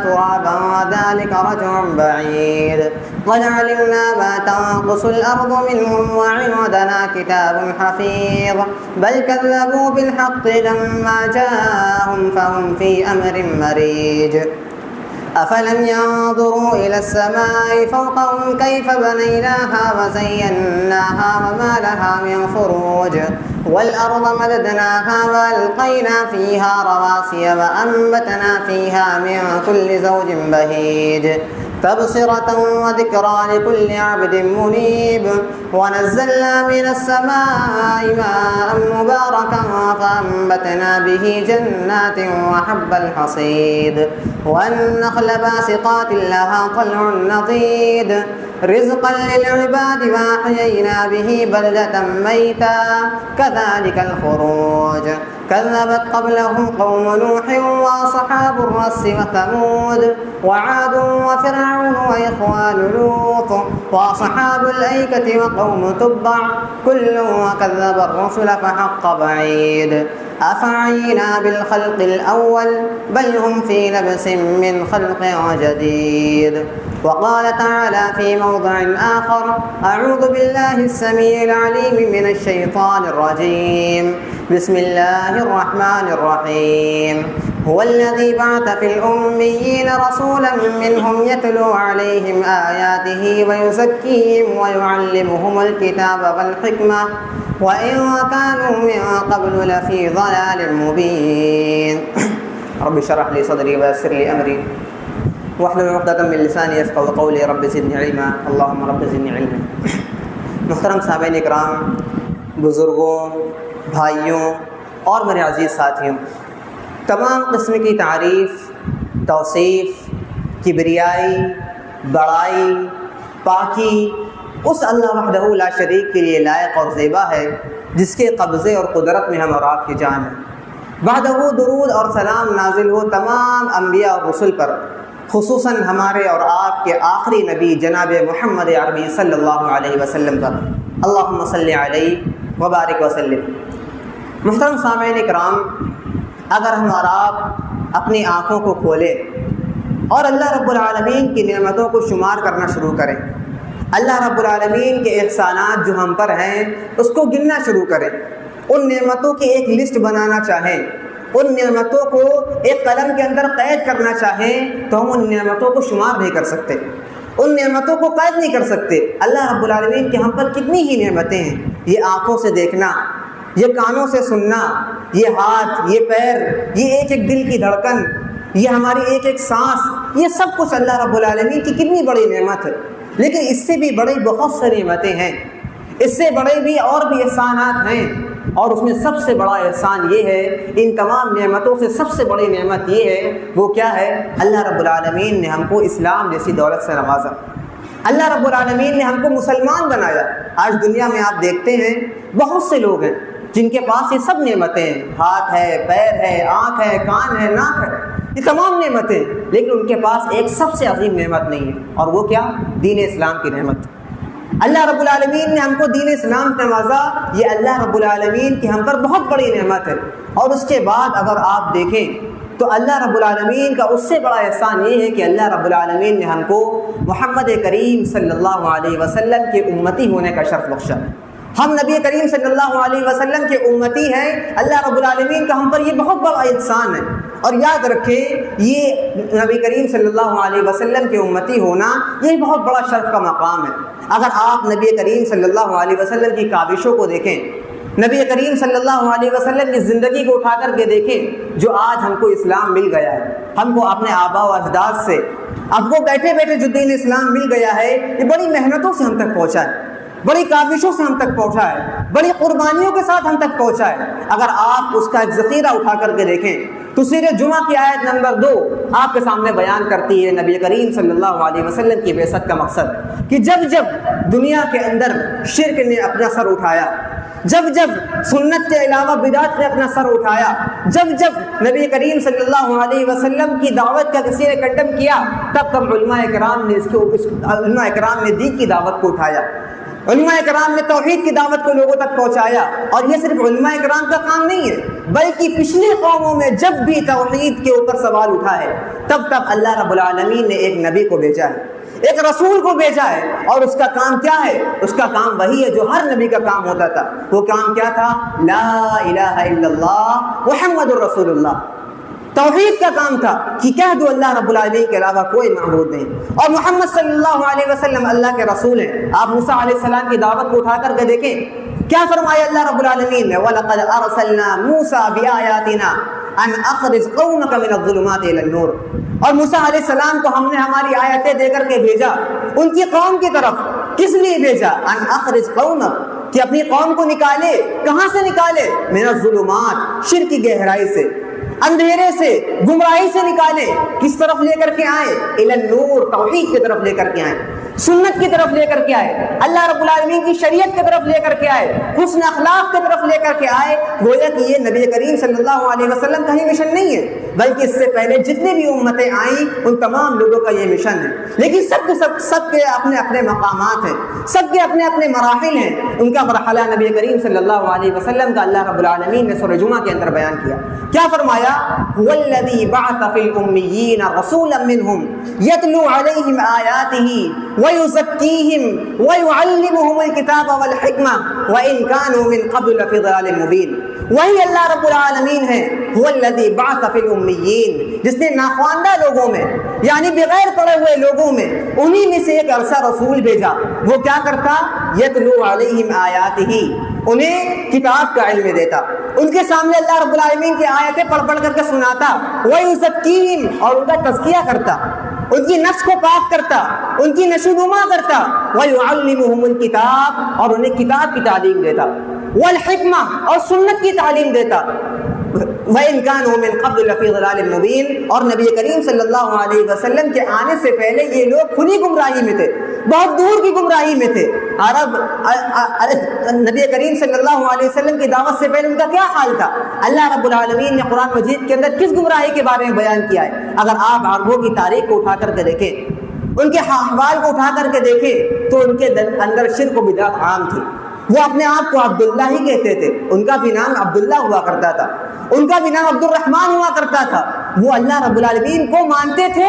ترابا وذلك رجع بعيد قد علمنا ما تنقص الأرض منهم وعندنا كتاب حفيظ بل كذبوا بالحق لما جاءهم فهم في أمر مريج أفلم ينظروا إلى السماء فوقهم كيف بنيناها وزيناها وما لها من فروج والأرض مددناها وألقينا فيها رواسي وأنبتنا فيها من كل زوج بهيج تبصرة وذكرى لكل عبد منيب ونزلنا من السماء ماء مباركا فأنبتنا به جنات وحب الحصيد والنخل باسقات لها طلع نضيد رزقا للعباد وأحيينا به بلدة ميتا كذلك الخروج كذبت قبلهم قوم نوح وأصحاب الرس وثمود وعاد وفرعون وإخوان لوط وأصحاب الأيكة وقوم تبع كل وكذب الرسل فحق بعيد أفعينا بالخلق الأول بل هم في لبس من خلق جديد وقال تعالى في موضع آخر أعوذ بالله السميع العليم من الشيطان الرجيم بسم الله الرحمن الرحيم هو الذي بعث في الأميين رسولا منهم يتلو عليهم آياته ويزكيهم ويعلمهم الكتاب والحكمة وإن كانوا من قبل لفي ضلال مبين رب اشرح لي صدري ويسر لي أمري واحلل عقدة من لساني يفقهوا قولي رب زدني علما اللهم رب زدني علما. محترم سامعین اکرام، بزرگوں، بھائیوں اور میرے عزیز ساتھیوں، تمام قسم کی تعریف، توصیف، کبریائی، بڑائی، پاکی اس اللہ وحدہ لا شریک کے لیے لائق اور زیبا ہے جس کے قبضے اور قدرت میں ہم اور آپ کی جان ہے۔ بعدہ درود اور سلام نازل ہو تمام انبیاء اور رسل پر، خصوصاً ہمارے اور آپ کے آخری نبی جناب محمد عربی صلی اللہ علیہ وسلم پر، اللہم صلی علیہ وبارک وسلم۔ محترم سامعین اکرام، اگر ہم اور آپ اپنی آنکھوں کو کھولیں اور اللہ رب العالمین کی نعمتوں کو شمار کرنا شروع کریں، اللہ رب العالمین کے احسانات جو ہم پر ہیں اس کو گننا شروع کریں، ان نعمتوں کی ایک لسٹ بنانا چاہیں، ان نعمتوں کو ایک قلم کے اندر قید کرنا چاہیں تو ہم ان نعمتوں کو شمار نہیں کر سکتے، ان نعمتوں کو قید نہیں کر سکتے۔ اللہ رب العالمین کے ہم پر کتنی ہی نعمتیں ہیں، یہ آنکھوں سے دیکھنا، یہ کانوں سے سننا، یہ ہاتھ، یہ پیر، یہ ایک ایک دل کی دھڑکن، یہ ہماری ایک ایک سانس، یہ سب کچھ اللہ رب العالمین کی کتنی بڑی نعمت ہے۔ لیکن اس سے بھی بڑی بہت ساری نعمتیں ہیں، اس سے بڑے بھی اور بھی احسانات ہیں، اور اس میں سب سے بڑا احسان یہ ہے، ان تمام نعمتوں سے سب سے بڑی نعمت یہ ہے، وہ کیا ہے؟ اللہ رب العالمین نے ہم کو اسلام جیسی دولت سے نوازا، اللہ رب العالمین نے ہم کو مسلمان بنایا۔ آج دنیا میں آپ دیکھتے ہیں بہت سے لوگ ہیں جن کے پاس یہ سب نعمتیں ہیں، ہاتھ ہے، پیر ہے، آنکھ ہے، کان ہے، ناک ہے، یہ تمام نعمتیں، لیکن ان کے پاس ایک سب سے عظیم نعمت نہیں ہے، اور وہ کیا؟ دین اسلام کی نعمت۔ اللہ رب العالمین نے ہم کو دین اسلام سے نوازا، یہ اللہ رب العالمین کی ہم پر بہت بڑی نعمت ہے۔ اور اس کے بعد اگر آپ دیکھیں تو اللہ رب العالمین کا اس سے بڑا احسان یہ ہے کہ اللہ رب العالمین نے ہم کو محمد کریم صلی اللہ علیہ وسلم کے امتی ہونے کا شرف بخشا۔ ہم نبی کریم صلی اللہ علیہ وسلم کے امتی ہیں، اللہ رب العالمین کا ہم پر یہ بہت بڑا احسان ہے۔ اور یاد رکھیں، یہ نبی کریم صلی اللہ علیہ وسلم کے امتی ہونا یہ بہت بڑا شرف کا مقام ہے۔ اگر آپ نبی کریم صلی اللہ علیہ وسلم کی کاوشوں کو دیکھیں، نبی کریم صلی اللہ علیہ وسلم کی زندگی کو اٹھا کر کے دیکھیں، جو آج ہم کو اسلام مل گیا ہے، ہم کو اپنے آباء و اجداد سے، آپ کو بیٹھے بیٹھے جو دین اسلام مل گیا ہے، یہ بڑی محنتوں سے ہم تک پہنچا ہے، بڑی کاوشوں سے ہم تک پہنچا ہے، بڑی قربانیوں کے ساتھ ہم تک پہنچا ہے۔ اگر آپ اس کا ایک ذخیرہ اٹھا کر کے دیکھیں تو سورہ جمعہ کی آیت نمبر 2 آپ کے سامنے بیان کرتی ہے نبی کریم صلی اللہ علیہ وسلم کی بعثت کا مقصد، کہ جب جب دنیا کے اندر شرک نے اپنا سر اٹھایا، جب جب سنت کے علاوہ بدعت نے اپنا سر اٹھایا، جب جب نبی کریم صلی اللہ علیہ وسلم کی دعوت کا کسی نے کنڈم کیا، تب علماء کرام نے دین کی دعوت کو اٹھایا۔ علماء کرام نے توحید کی دعوت کو لوگوں تک پہنچایا، اور یہ صرف علماء کرام کا کام نہیں ہے بلکہ پچھلی قوموں میں جب بھی توحید کے اوپر سوال اٹھا ہے تب اللہ رب العالمین نے ایک نبی کو بھیجا ہے، ایک رسول کو بھیجا ہے، اور اس کا کام کیا ہے؟ اس کا کام وہی ہے جو ہر نبی کا کام ہوتا تھا۔ وہ کام کیا تھا؟ لا الہ الا اللہ محمد الرسول اللہ۔ توحید کا کام تھا کہ کہہ دو اللہ رب العالمین کے علاوہ کوئی معبود نہیں، اور محمد صلی اللہ علیہ وسلم اللہ کے رسول ہیں۔ آپ موسیٰ علیہ السلام کی دعوت کو اٹھا کر کے دیکھیں کیا فرمایا اللہ رب العالمین نے، وَلَقَدْ أَرْسَلْنَا مُوسَىٰ بِآيَاتِنَا أَنْ أَخْرِجْ قَوْمَكَ مِنَ الظُّلُمَاتِ إِلَى النُّورِ۔ اور موسیٰ علیہ السلام کو ہم نے ہماری آیتیں دے کر کے بھیجا ان کی قوم کی طرف۔ کس لیے بھیجا؟ ان اخرج قومک، کہ اپنی قوم کو نکالے۔ کہاں سے نکالے؟ من الظلمات، شرک کی گہرائی سے، اندھیرے سے، گمراہی سے نکالے۔ کس طرف لے کر کے آئے؟ الی النور، توحید کی طرف لے کر کے آئے، سنت کی طرف لے کر کے آئے، اللہ رب العالمین کی شریعت کی طرف لے کر کے آئے، حسن اخلاق کی طرف لے کر کے آئے۔ گویا کہ یہ نبی کریم صلی اللہ علیہ وسلم کا ہی مشن نہیں ہے بلکہ اس سے پہلے جتنے بھی امتیں آئیں ان تمام لوگوں کا یہ مشن ہے۔ لیکن سب کے اپنے اپنے مقامات ہیں، سب کے اپنے اپنے مراحل ہیں۔ ان کا مرحلہ نبی کریم صلی اللہ علیہ وسلم کا اللہ رب العالمین نے سورہ جمعہ کے اندر بیان کیا۔ کیا فرمایا؟ هو الذی بعث فی الامیین رسولا منہم یتلو علیہم آیاتہ ویزکیہم ویعلمہم الکتاب والحکمہ وان کانوا من قبل لفی ضلال مبین۔ وہی اللہ رب العالمین ہے، هو الذی بعث فی الامیین، جس نے ناخواندہ لوگوں میں یعنی بغیر پڑھے ہوئے لوگوں میں انہی میں سے ایک عرصہ رسول بھیجا۔ وہ کیا کرتا؟ یتلو علیہم آیاتہ، انہیں کتاب کا علم دیتا، ان کے سامنے اللہ رب العالمین کی آیتیں پڑھ پڑھ کر کے سناتا، وَيُزَكِّيهِمْ، اور ان کا تزکیہ کرتا، ان کی نفس کو پاک کرتا، ان کی نشوونما کرتا، وَيُعَلِّمُهُمُ الْكِتَابَ، اور انہیں کتاب کی تعلیم دیتا، وَالْحِكْمَةَ، اور سنت کی تعلیم دیتا، وَإِنْ كَانُوا مِنْ قَبْلُ لَفِي ضَلَالٍ مُبِينٍ۔ اور نبی کریم صلی اللہ علیہ وسلم کے آنے سے پہلے یہ لوگ کھلی گمراہی میں تھے، بہت دور کی گمراہی میں تھے۔ عرب نبی کریم صلی اللہ علیہ وسلم کی دعوت سے پہلے ان کا کیا حال تھا؟ اللہ رب العالمین نے قرآن مجید کے اندر کس گمراہی کے بارے میں بیان کیا ہے؟ اگر آپ عربوں کی تاریخ کو اٹھا کر کے دیکھیں، ان کے احوال کو اٹھا کر کے دیکھیں تو ان کے اندر شرک و بدعت عام تھی۔ وہ اپنے آپ کو عبداللہ ہی کہتے تھے، ان کا بھی نام عبداللہ ہوا کرتا تھا، ان کا بھی نام عبد الرحمن ہوا کرتا تھا۔ وہ اللہ رب العالمین کو مانتے تھے،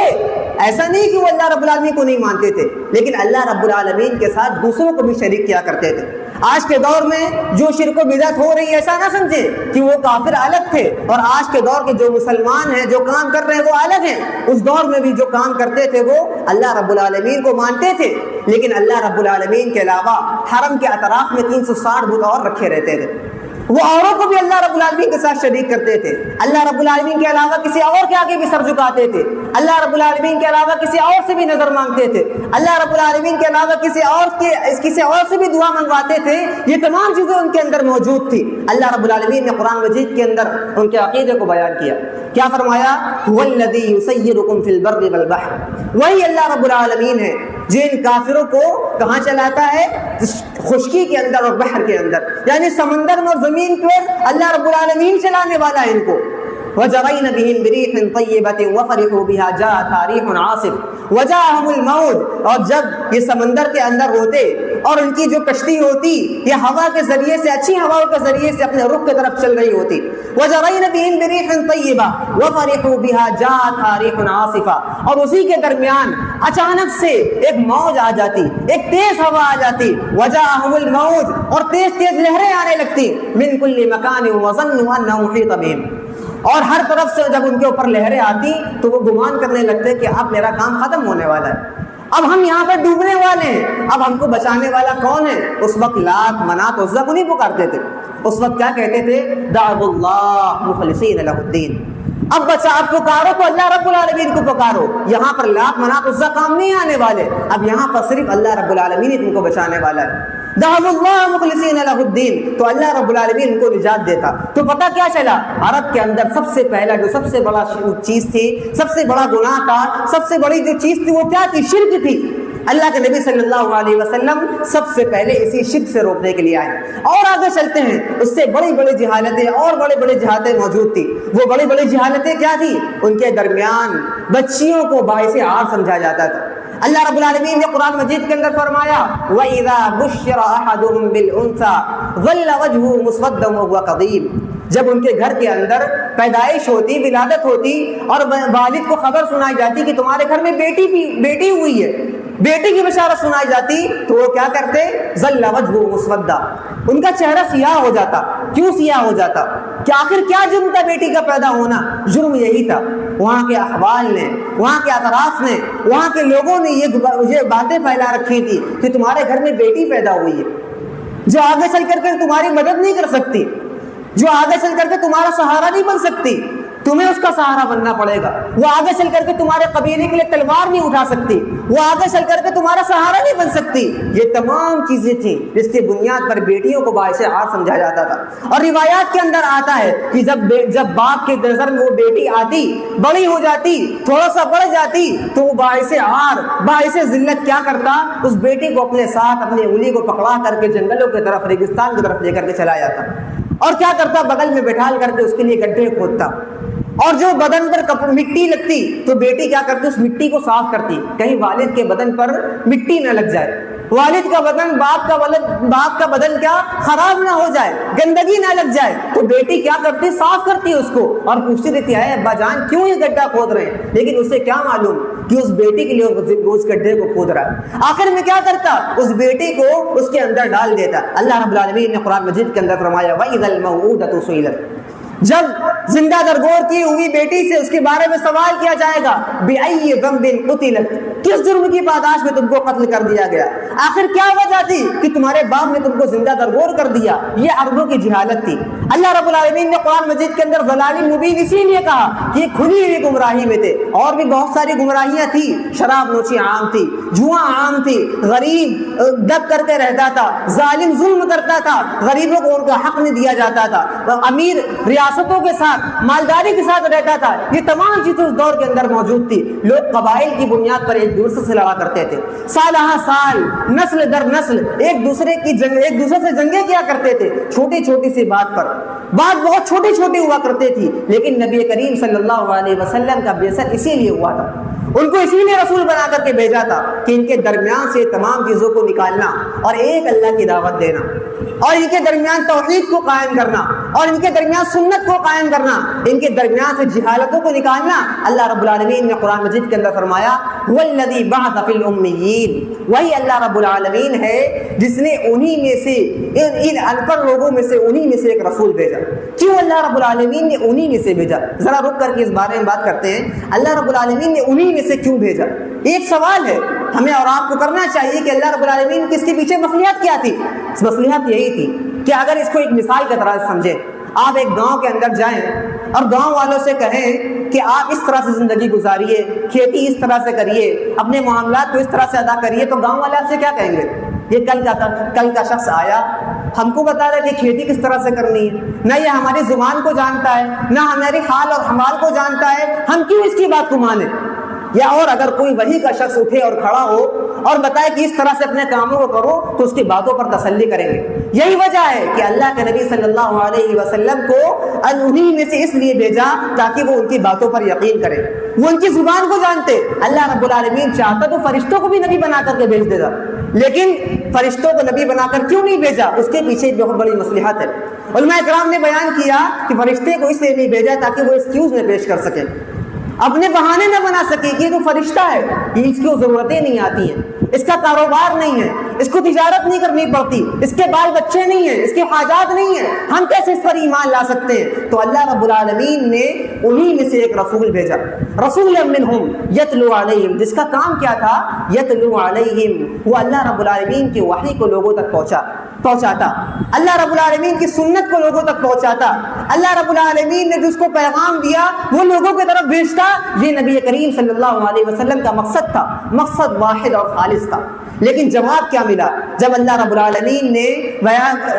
ایسا نہیں کہ وہ اللہ رب العالمین کو نہیں مانتے تھے، لیکن اللہ رب العالمین کے ساتھ دوسروں کو بھی شریک کیا کرتے تھے۔ آج کے دور میں جو شرک و بدعت ہو رہی ہے ایسا نہ سمجھیں کہ وہ کافر الگ تھے اور آج کے دور کے جو مسلمان ہیں جو کام کر رہے ہیں وہ الگ ہیں۔ اس دور میں بھی جو کام کرتے تھے وہ اللہ رب العالمین کو مانتے تھے، لیکن اللہ رب العالمین کے علاوہ حرم کے اطراف میں 360 بت اور رکھے رہتے تھے۔ وہ اوروں کو بھی اللہ رب العالمین کے ساتھ شریک کرتے تھے، اللہ رب العالمین کے علاوہ کسی اور کے آگے بھی سر جھکاتے تھے، اللہ رب العالمین کے علاوہ کسی اور سے بھی نظر مانگتے تھے، اللہ رب العالمین کے علاوہ کسی اور سے بھی دعا منگواتے تھے۔ یہ تمام چیزیں ان کے اندر موجود تھی۔ اللہ رب العالمین نے قرآن مجید کے اندر ان کے عقیدے کو بیان کیا۔ کیا فرمایا؟ هو الذی یسیرکم فی البر والبحر، وہی اللہ رب العالمین ہے جو ان کافروں کو کہاں چلاتا ہے؟ خشکی کے اندر اور بحر کے اندر، یعنی سمندر میں اور زمین پر اللہ رب العالمین چلانے والا ہے ان کو۔ وَجَرَيْنَ بِهِمْ بِرِيحٍ طَيِّبَةٍ وَفَرِحُوا بِهَا جَاءَتْهَا رِيحٌ عَاصِفٌ وَجَاءَهُمُ الْمَوْجُ، اور جب یہ سمندر کے اندر ہوتے اور ان کی جو کشتی ہوتی یہ ہوا کے ذریعے سے، اچھی ہواؤں کے ذریعے سے اپنے رخ کی طرف چل رہی ہوتی۔ وَجَرَيْنَ بِهِمْ بِرِيحٍ طَيِّبَةٍ وَفَرِحُوا بِهَا جَاءَتْهَا رِيحٌ عَاصِفٌ، اور اسی کے درمیان اچانک سے ایک موج آ جاتی، ایک تیز ہوا آ جاتی، وَجَاءَهُمُ الْمَوْجُ، اور تیز تیز لہریں آنے لگتی، مِنْ كُلِّ مَكَانٍ وَظَنُّوا أَنَّهُ مُحِيطٌ بِهِمْ، اور ہر طرف سے جب ان کے اوپر لہریں آتی تو وہ گمان کرنے لگتے کہ اب میرا کام ختم ہونے والا ہے، اب ہم یہاں پہ ڈوبنے والے ہیں، اب ہم کو بچانے والا کون ہے؟ اس وقت لات، منات، عزا کو نہیں پکارتے تھے، اس وقت کیا کہتے تھے؟ دعوا اللہ مخلصین لہ الدین، اب بچا، اب پکارو تو اللہ رب العالمین کو پکارو، یہاں پر لات، منات، عزا کام نہیں آنے والے، اب یہاں پر صرف اللہ رب العالمین ہی تم کو بچانے والا ہے۔ دعوا اللہ مخلصین لہ الدین، تو اللہ رب العالمین ان کو نجات دیتا۔ تو پتہ کیا چلا؟ عرب کے اندر سب سے پہلا جو سب سے بڑا چیز تھی، سب سے بڑا گناہ تھا، سب سے بڑی جو چیز تھی وہ کیا تھی؟ شرک تھی۔ اللہ کے نبی صلی اللہ علیہ وسلم سب سے پہلے اسی شرک سے روکنے کے لیے آئے، اور آگے چلتے ہیں اس سے بڑی بڑی جہالتیں اور بڑے بڑے جہالتیں موجود تھی۔ وہ بڑی بڑی جہالتیں کیا تھی؟ ان کے درمیان بچیوں کو باعث عار سمجھا جاتا تھا۔ اللہ رب العالمین نے قرآن مجید کے اندر فرمایا وَإِذَا بُشِّرَ أَحَدُهُمْ بِالْأُنثَىٰ ظَلَّ وَجْهُهُ مُسْوَدًّا وَهُوَ كَظِيمٌ، جب ان کے گھر کے اندر پیدائش ہوتی، ولادت ہوتی اور والد کو خبر سنائی جاتی کہ تمہارے گھر میں بیٹی ہوئی ہے، بیٹی کی بشارت سنائی جاتی، تو وہ کیا کرتے؟ ظل وجهه مسودا، ان کا چہرہ سیاہ ہو جاتا۔ کیوں سیاہ ہو جاتا؟ کہ آخر کیا جرم تھا بیٹی کا پیدا ہونا؟ جرم یہی تھا، وہاں کے احوال نے، وہاں کے اطراف نے، وہاں کے لوگوں نے یہ باتیں پھیلا رکھی تھی کہ تمہارے گھر میں بیٹی پیدا ہوئی ہے، جو آگے چل کر کے تمہاری مدد نہیں کر سکتی، جو آگے چل کر کے تمہارا سہارا نہیں بن سکتی، تمہیں اس کا سہارا بننا پڑے گا۔ وہ آگے چل کر کے تمہارے قبیلے کے لیے تلوار نہیں اٹھا سکتی، وہ آگے چل کر کے تمہارا سہارا نہیں بن سکتی۔ یہ تمام چیزیں تھیں جس کی بنیاد پر بیٹیوں کو باعث عار سمجھا جاتا تھا۔ اور روایات کے اندر آتا ہے کہ جب باپ کے نظر میں وہ بیٹی آتی، بڑی ہو جاتی، تھوڑا سا بڑھ جاتی، تو وہ باعث عار، باعث ذلت کیا کرتا؟ اس بیٹی کو اپنے ساتھ اپنی انگلی کو پکڑا کر کے جنگلوں کی طرف، ریگستان کی طرف لے کر کے چلا جاتا، اور کیا کرتا؟ بغل میں بٹھال کر کے اس کے لیے گڈھے کھودتا، اور جو بدن پر مٹی لگتی تو بیٹی کیا کرتی؟ اس مٹی کو صاف کرتی، کہیں والد کے بدن پر مٹی نہ لگ جائے، والد کا بدن، باپ کا بدن کیا خراب نہ ہو جائے، گندگی نہ لگ جائے، تو بیٹی کیا کرتی؟ صاف کرتی اس کو، اور پوچھتی رہتی ہے ابا جان کیوں یہ گڈھا کھود رہے ہیں؟ لیکن اسے کیا معلوم کہ اس بیٹی کے لیے اس گڈھے کو کھود رہا ہے۔ آخر میں کیا کرتا؟ اس بیٹی کو اس کے اندر ڈال دیتا۔ اللہ رب العالمین نے قرآن مجید کے اندر فرمایا وَإِذَا الْمَوْءُودَةُ سُئِلَتْ، جب زندہ درگور کی ہوئی بیٹی سے اس کے بارے میں سوال کیا جائے گا بِأَيِّ ذَنبٍ قُتِلَتْ، کس جرم کی پاداش میں تم کو قتل کر دیا گیا؟ آخر کیا وجہ تھی کہ تمہارے باپ نے تم کو زندہ درگور کر دیا؟ یہ عربوں کی جہالت تھی۔ اللہ رب العالمین نے قرآن مجید کے اندر ضلال مبین اسی لیے کہا کہ یہ کھلی ہوئی گمراہی میں تھے، اور بھی بہت ساری گمراہیاں تھی، شراب نوشی عام تھی، جوا عام تھی، غریب دب کرتے رہتا تھا، ظالم ظلم کرتا تھا، غریبوں کو ان کا حق نہیں دیا جاتا تھا، امیر ریاستوں کے ساتھ مالداری کے ساتھ رہتا تھا۔ یہ تمام چیزیں اس دور کے اندر موجود تھی۔ لوگ قبائل کی بنیاد پر ایک دوسرے سے لڑا کرتے تھے، سالہ سال، نسل در نسل ایک دوسرے سے جنگیں کیا کرتے تھے، چھوٹی چھوٹی سی بات پر، بات بہت چھوٹی چھوٹی ہوا کرتے تھی، لیکن نبی کریم صلی اللہ علیہ وسلم کا بعثت اسی لیے ہوا تھا، ان کو اسی لیے رسول بنا کر کے بھیجا تھا کہ ان کے درمیان سے تمام چیزوں کو نکالنا اور ایک اللہ کی دعوت دینا، اور ان کے درمیان توحید کو قائم کرنا، اور ان کے درمیان سنت کو قائم کرنا، ان کے درمیان سے جہالتوں کو نکالنا۔ اللہ رب العالمین نے قرآن مجید کے اندر فرمایا هو الذی بعث فی الامیین، وہی اللہ رب العالمین ہے جس نے انہی میں سے، ان ان پڑھ لوگوں میں سے انہی میں سے ایک رسول بھیجا۔ کیوں اللہ رب العالمین نے انہی میں سے بھیجا؟ ذرا رک کر کے اس بارے میں بات کرتے ہیں۔ اللہ رب العالمین نے انہی میں سے کیوں بھیجا؟ ایک سوال ہے ہمیں اور آپ کو کرنا چاہیے کہ اللہ رب العالمین کی اس کے پیچھے مصلحت کیا تھی؟ مصلحت یہی تھی کہ اگر اس کو ایک مثال کی طرح سمجھیں، آپ ایک گاؤں کے اندر جائیں اور گاؤں والوں سے کہیں کہ آپ اس طرح سے زندگی گزاریے، کھیتی اس طرح سے کریے، اپنے معاملات کو اس طرح سے ادا کریے، تو گاؤں والے آپ سے کیا کہیں گے؟ یہ کل کا شخص آیا ہم کو بتا رہا ہے کہ کھیتی کس طرح سے کرنی ہے، نہ یہ ہماری زبان کو جانتا ہے، نہ ہماری حال اور حمال کو جانتا ہے، ہم کیوں اس کی بات کو مانیں؟ یا اور اگر کوئی وحی کا شخص اٹھے اور کھڑا ہو اور بتائے کہ اس طرح سے اپنے کاموں کو کرو تو اس کی باتوں پر تسلی کریں گے۔ یہی وجہ ہے کہ اللہ کے نبی صلی اللہ علیہ وسلم کو انہی میں سے اس لیے بھیجا تاکہ وہ ان کی باتوں پر یقین کریں، وہ ان کی زبان کو جانتے۔ اللہ رب العالمین چاہتا تو فرشتوں کو بھی نبی بنا کر کے بھیج دیتا، لیکن فرشتوں کو نبی بنا کر کیوں نہیں بھیجا؟ اس کے پیچھے بہت بڑی مصلحت ہے۔ علماء کرام نے بیان کیا کہ فرشتے کو اس لیے نہیں بھیجا تاکہ وہ ایکسکیوز نہ پیش کر سکیں، اپنے بہانے نہ بنا سکے کہ یہ تو فرشتہ ہے، یہ اس کو ضرورتیں نہیں آتی ہیں، اس کا کاروبار نہیں ہے، اس کو تجارت نہیں کرنی پڑتی، اس کے بال بچے نہیں ہیں، اس کے حاجات نہیں ہیں، ہم کیسے اس پر ایمان لا سکتے ہیں؟ تو اللہ رب العالمین نے انہی میں سے ایک رسول بھیجا، رسول منہم یتلو علیہم، جس کا کام کیا تھا؟ یتلو علیہم، وہ اللہ رب العالمین کی وحی کو لوگوں تک پہنچاتا، اللہ رب العالمین کی سنت کو لوگوں تک پہنچاتا، اللہ رب العالمین نے جس کو پیغام دیا وہ لوگوں کی طرف بھیجتا۔ یہ نبی کریم صلی اللہ علیہ وسلم کا مقصد تھا، مقصد واحد اور خالص تھا، لیکن جواب کیا ملا؟ جب اللہ رب العالمین نے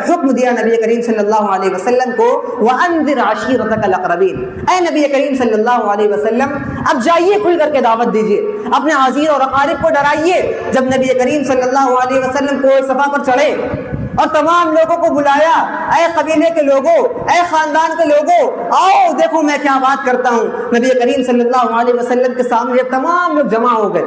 حکم دیا نبی کریم صلی اللہ علیہ وسلم کو وَأَنذِرْ عَشِيرَتَكَ الْأَقْرَبِينَ، اے نبی کریم صلی اللہ علیہ وسلم اب جائیے کھل کر کے دعوت دیجیے، اپنے عزیز اور اقارب کو ڈرائیے۔ جب نبی کریم صلی اللہ علیہ وسلم کوہ صفا پر چڑھے اور تمام لوگوں کو بلایا، اے قبیلے کے لوگوں، اے خاندان کے لوگوں، آؤ دیکھو میں کیا بات کرتا ہوں۔ نبی کریم صلی اللہ علیہ وسلم کے سامنے جب تمام لوگ جمع ہو گئے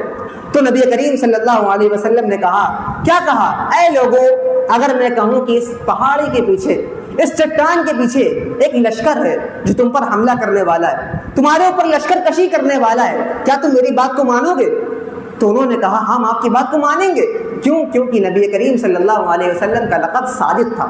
تو نبی کریم صلی اللہ علیہ وسلم نے کہا، کیا کہا؟ اے لوگوں، اگر میں کہوں کہ اس پہاڑی کے پیچھے، اس چٹان کے پیچھے ایک لشکر ہے جو تم پر حملہ کرنے والا ہے، تمہارے اوپر لشکر کشی کرنے والا ہے، کیا تم میری بات کو مانو گے؟ تو انہوں نے کہا ہم آپ کی بات کو مانیں گے۔ کیوں؟ کیونکہ نبی کریم صلی اللہ علیہ وسلم کا لقب صادق تھا،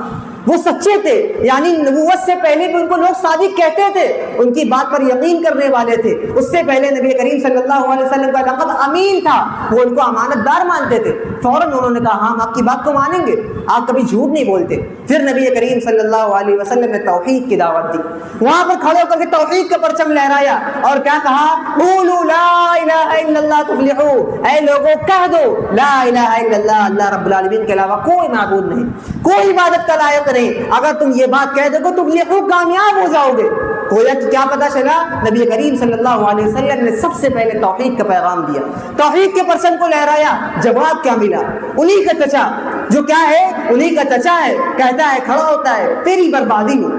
وہ سچے تھے، یعنی نبوت سے پہلے بھی ان کو لوگ صادق کہتے تھے، ان کی بات پر یقین کرنے والے تھے۔ اس سے پہلے نبی کریم صلی اللہ علیہ وسلم کا لقب امین تھا، وہ ان کو امانت دار مانتے تھے۔ فوراً انہوں نے کہا ہم آپ کی بات کو مانیں گے، آپ کبھی جھوٹ نہیں بولتے۔ پھر نبی کریم صلی اللہ علیہ وسلم نے توحید کی دعوت دی، وہاں پر کھڑے ہو کر کے توحید کا پرچم لہرایا اور کیا کہا؟ قولوا لا الہ الا اللہ تفلحوا، اے لوگوں کہہ دو لا الہ الا اللہ، اللہ رب العالمین کے علاوہ کوئی معبود نہیں، کوئی عبادت کا لائق نہیں۔ اگر تم یہ بات کہہ دو گے تو تفلحوا، کامیاب ہو جاؤ گے۔ گویا کہ کیا پتہ چلا؟ نبی کریم صلی اللہ علیہ وسلم نے سب سے پہلے توحید کا پیغام دیا، توحید کے پرچم کو لہرایا۔ جواب کیا ملا؟ انہی کا چچا جو کیا ہے، انہی کا چچا ہے، کہتا ہے، کھڑا ہوتا ہے، تیری بربادی ہو،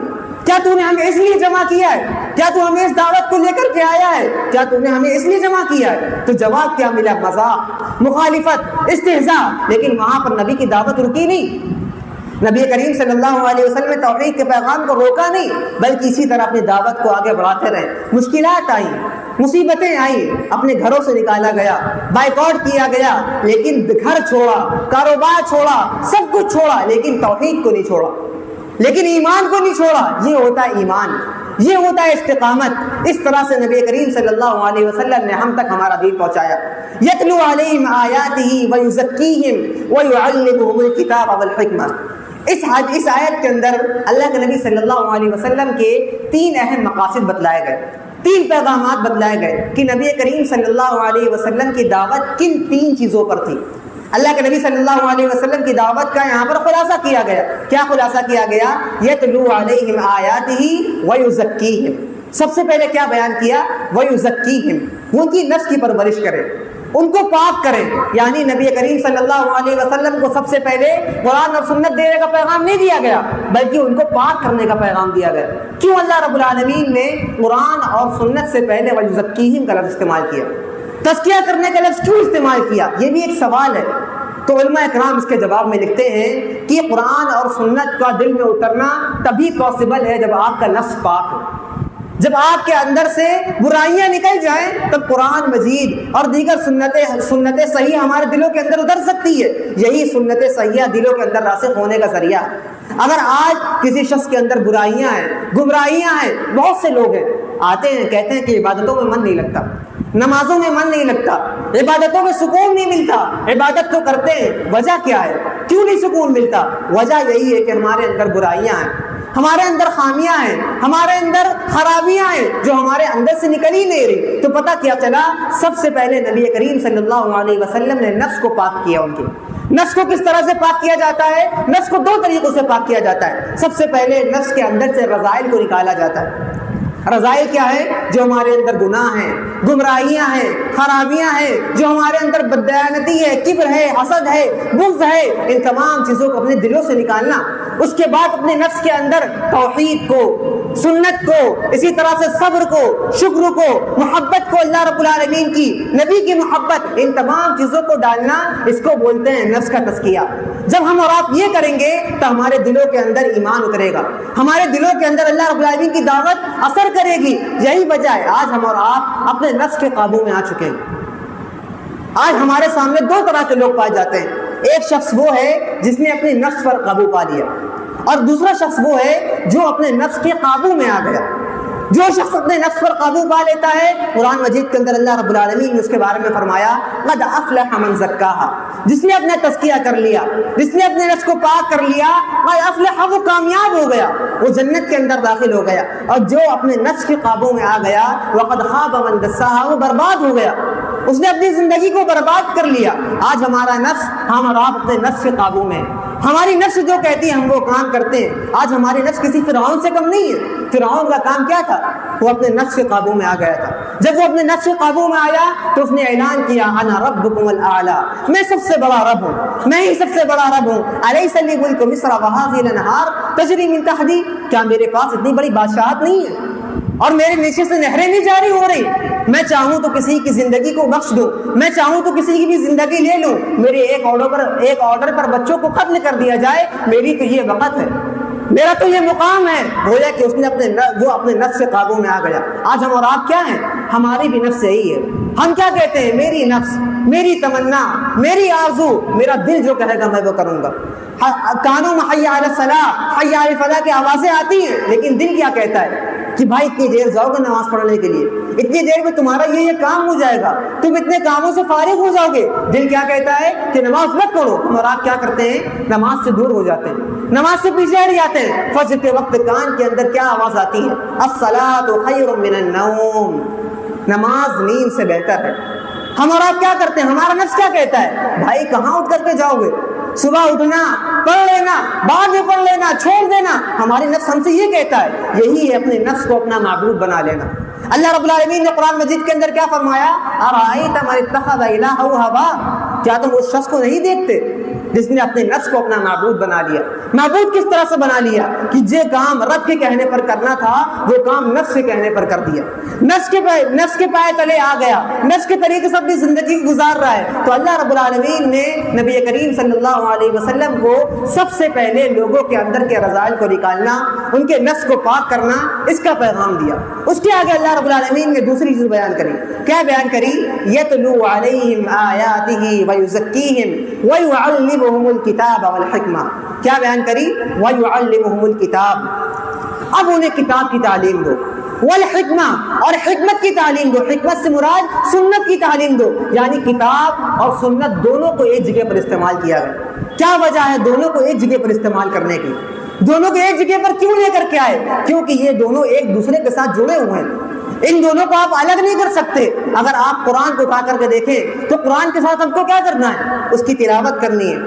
کیا تو نے ہمیں اس لیے جمع کیا ہے؟ کیا تو ہمیں اس دعوت کو لے کر کے آیا ہے؟ کیا تو نے ہمیں اس لیے جمع کیا ہے؟ تو جواب کیا ملا؟ مذاق، مخالفت، استہزاء۔ لیکن وہاں پر نبی کی دعوت رکی نہیں، نبی کریم صلی اللہ علیہ وسلم نے توحید کے پیغام کو روکا نہیں، بلکہ اسی طرح اپنی دعوت کو آگے بڑھاتے رہے۔ مشکلات آئیں، مصیبتیں آئیں، اپنے گھروں سے نکالا گیا، بائیکاٹ کیا گیا، لیکن گھر چھوڑا، کاروبار چھوڑا، سب کچھ چھوڑا، لیکن توحید کو نہیں چھوڑا، لیکن ایمان کو نہیں چھوڑا۔ یہ ہوتا ہے ایمان، یہ ہوتا ہے استقامت۔ اس طرح سے نبی کریم صلی اللہ علیہ وسلم نے ہم تک ہمارا دین پہنچایا۔ یتلو علیہم آیاتہ ویزکیہم ویعلمہم الکتاب والحکمہ۔ اس آیت کے اندر اللہ کے نبی صلی اللہ علیہ وسلم کے تین اہم مقاصد بتلائے گئے، تین پیغامات بتلائے گئے کہ نبی کریم صلی اللہ علیہ وسلم کی دعوت کن تین چیزوں پر تھی۔ اللہ کے نبی صلی اللہ علیہ وسلم کی دعوت کا یہاں پر خلاصہ کیا گیا۔ کیا خلاصہ کیا گیا؟ یتلو علیہم آیاتہ ویزکیہم۔ سب سے پہلے کیا بیان کیا؟ ویزکیہم، وہ ان کی نفس کی پرورش کرے، ان کو پاک کریں۔ یعنی نبی کریم صلی اللہ علیہ وسلم کو سب سے پہلے قرآن اور سنت دینے کا پیغام نہیں دیا گیا، بلکہ ان کو پاک کرنے کا پیغام دیا گیا۔ کیوں اللہ رب العالمین نے قرآن اور سنت سے پہلے وَيُزَكِّيهِمْ کا لفظ استعمال کیا؟ تزکیہ کرنے کا لفظ کیوں استعمال کیا؟ یہ بھی ایک سوال ہے۔ تو علماء اکرام اس کے جواب میں لکھتے ہیں کہ قرآن اور سنت کا دل میں اترنا تبھی پاسبل ہے جب آپ کا نفس پاک ہو، جب آپ کے اندر سے برائیاں نکل جائیں، تب قرآن مجید اور دیگر سنت صحیح ہمارے دلوں کے اندر اتر سکتی ہے۔ یہی سنت صحیحہ دلوں کے اندر راسخ ہونے کا ذریعہ ہے۔ اگر آج کسی شخص کے اندر برائیاں ہیں، گمراہیاں ہیں، بہت سے لوگ ہیں آتے ہیں کہتے ہیں کہ عبادتوں میں من نہیں لگتا، نمازوں میں من نہیں لگتا، عبادتوں میں سکون نہیں ملتا، عبادت تو کرتے ہیں، وجہ کیا ہے؟ کیوں نہیں سکون ملتا؟ وجہ یہی ہے کہ ہمارے اندر برائیاں ہیں، ہمارے اندر خامیاں ہیں، ہمارے اندر خرابیاں ہیں جو ہمارے اندر سے نکل ہی نہیں رہی۔ تو پتہ کیا چلا؟ سب سے پہلے نبی کریم صلی اللہ علیہ وسلم نے نفس کو پاک کیا۔ ان کے نفس کو کس طرح سے پاک کیا جاتا ہے؟ نفس کو دو طریقوں سے پاک کیا جاتا ہے۔ سب سے پہلے نفس کے اندر سے رذائل کو نکالا جاتا ہے۔ رذائل کیا ہے؟ جو ہمارے اندر گناہ ہیں، گمراہیاں ہیں، خرابیاں ہیں، جو ہمارے اندر بددیانتی ہے، کبر ہے، حسد ہے، بغض ہے، ان تمام چیزوں کو اپنے دلوں سے نکالنا۔ اس کے بعد اپنے نفس کے اندر توحید کو، سنت کو، اسی طرح سے صبر کو، شکر کو، محبت کو، اللہ رب العالمین کی، نبی کی محبت، ان تمام چیزوں کو ڈالنا، اس کو بولتے ہیں نفس کا تزکیہ۔ جب ہم اور آپ یہ کریں گے تو ہمارے دلوں کے اندر ایمان اترے گا، ہمارے دلوں کے اندر اللہ رب العالمین کی دعوت اثر کرے گی۔ یہی وجہ ہے آج ہم اور آپ اپنے نفس کے قابو میں آ چکے ہیں۔ آج ہمارے سامنے دو طرح کے لوگ پائے جاتے ہیں۔ ایک شخص وہ ہے جس نے اپنے نفس پر قابو پا لیا، اور دوسرا شخص وہ ہے جو اپنے نفس کے قابو میں آ گیا۔ جو شخص اپنے نفس پر قابو پا لیتا ہے، قرآن مجید کے اندر اللہ رب العالمین نے اس کے بارے میں فرمایا قد افلح من زکاہا، جس نے اپنا تزکیہ کر لیا، جس نے اپنے نفس کو پاک کر لیا، قد افلح، وہ کامیاب ہو گیا، وہ جنت کے اندر داخل ہو گیا۔ اور جو اپنے نفس کے قابو میں آ گیا، وقد خاب من دساہا، وہ برباد ہو گیا، اس نے اپنی زندگی کو برباد کر لیا۔ آج ہمارا نفس، ہم اور آپ اپنے نفس کے قابو میں، ہماری نفس جو کہتی ہے ہم وہ کام کرتے ہیں۔ آج ہماری نفس کسی فرعون سے کم نہیں ہے۔ فرعون کا کام کیا تھا؟ وہ اپنے نفس کے قابو میں آ گیا تھا۔ جب وہ اپنے نفس قابو میں آیا تو اس نے اعلان کیا انا ربکم الاعلی، میں سب سے بڑا رب ہوں، میں ہی سب سے بڑا رب ہوں۔ الیس لی ملک مصر وہذہ الانہار تجری من تحتی، کیا میرے پاس اتنی بڑی بادشاہت نہیں ہے اور میرے نیچے سے نہریں نہیں جاری ہو رہی؟ میں چاہوں تو کسی کی زندگی کو بخش دوں، میں چاہوں تو کسی کی بھی زندگی لے لوں، میرے ایک آرڈر پر بچوں کو قتل کر دیا جائے، میری تو یہ وقت ہے، میرا تو یہ مقام ہے۔ گویا کہ اس نے اپنے نفس سے قابو میں آ گیا۔ آج ہم اور آپ کیا ہیں؟ ہماری بھی نفس یہی ہے۔ ہم کیا کہتے ہیں؟ میری نفس، میری تمنا، میری آرزو، میرا دل جو کہے گا میں وہ کروں گا۔ کانوں میں حی علی الصلاۃ، حی علی الفلاح کی آوازیں آتی ہیں، لیکن دل کیا کہتا ہے کہ بھائی اتنی دیر جاؤ گے نماز پڑھنے کے لیے، اتنی دیر میں تمہارا یہ کام ہو جائے گا، تم اتنے کاموں سے فارغ ہو جاؤ گے۔ دل کیا کہتا ہے کہ نماز مت پڑھو، اور آپ کیا کرتے ہیں؟ نماز سے دور ہو جاتے ہیں، نماز سے پیچھے ہٹ جاتے ہیں۔ فجر کے وقت کان کے اندر کیا آواز آتی ہے؟ الصلاۃ خیر من النوم، نماز نیند سے بہتر ہے۔ ہم اور آپ کیا کرتے ہیں؟ ہمارا نفس کیا کہتا ہے؟ بھائی کہاں اٹھ کر کے جاؤ گے؟ صبح اٹھنا، پڑھ لینا، بعد میں پڑھ لینا، چھوڑ دینا۔ ہماری نفس ہم سے یہ کہتا ہے، یہی ہے اپنے نفس کو اپنا معبود بنا لینا۔ اللہ رب العالمین نے قرآن مجید کے اندر کیا فرمایا؟ ارأیت من اتخذ الہہ ہواہ، کیا تم اس شخص کو نہیں دیکھتے جس نے اپنے نفس کو اپنا معبود بنا لیا؟ معبود کس طرح سے بنا لیا کہ جو کام رب کے کہنے پر کرنا تھا وہ کام نفس کے کہنے پر کر دیا، نفس کے پائے تلے آ گیا، نفس کے طریقے سے اپنی زندگی گزار رہا ہے۔ تو اللہ رب العالمین نے نبی کریم صلی اللہ علیہ وسلم کو سب سے پہلے لوگوں کے اندر کے رذائل کو نکالنا، ان کے نفس کو پاک کرنا، اس کا پیغام دیا۔ اس کے آگے اللہ رب العالمین نے دوسری چیز بیان کری۔ کیا بیان کری؟ یتلو علیہم آیاتہ ویزکیہم ویعلمہم الکتاب والحکمہ۔ کیا بیان کری؟ ویعلمہم الکتاب، اب انہیں کتاب کی تعلیم دو، والحکمہ، اور حکمت کی تعلیم دو۔ حکمت سے مراد سنت کی تعلیم دو، یعنی کتاب اور سنت دونوں کو ایک جگہ پر استعمال کیا گیا۔ کیا وجہ ہے دونوں کو ایک جگہ پر استعمال کرنے کی؟ دونوں کو ایک جگہ پر کیوں لے کر کے آئے؟ کیونکہ یہ دونوں ایک دوسرے کے ساتھ جڑے ہوئے ہیں، ان دونوں کو آپ الگ نہیں کر سکتے۔ اگر آپ قرآن کو اٹھا کر کے دیکھیں تو قرآن کے ساتھ ہم کو کیا کرنا ہے؟ اس کی تلاوت کرنی ہے،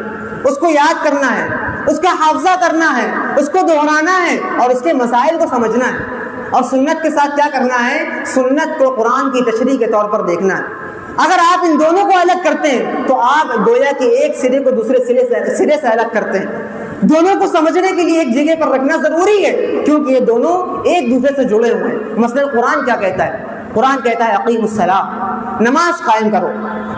اس کو یاد کرنا ہے، اس کا حافظہ کرنا ہے، اس کو دہرانا ہے اور اس کے مسائل کو سمجھنا ہے۔ اور سنت کے ساتھ کیا کرنا ہے؟ سنت کو قرآن کی تشریح کے طور پر دیکھنا ہے۔ اگر آپ ان دونوں کو الگ کرتے ہیں تو آپ گویا کہ ایک سرے کو دوسرے سرے سے الگ کرتے ہیں۔ دونوں کو سمجھنے کے لیے ایک جگہ پر رکھنا ضروری ہے، کیونکہ یہ دونوں ایک دوسرے سے جڑے ہوئے ہیں۔ مثلا قرآن کیا کہتا ہے؟ قرآن کہتا ہے اقیم الصلاۃ، نماز قائم کرو۔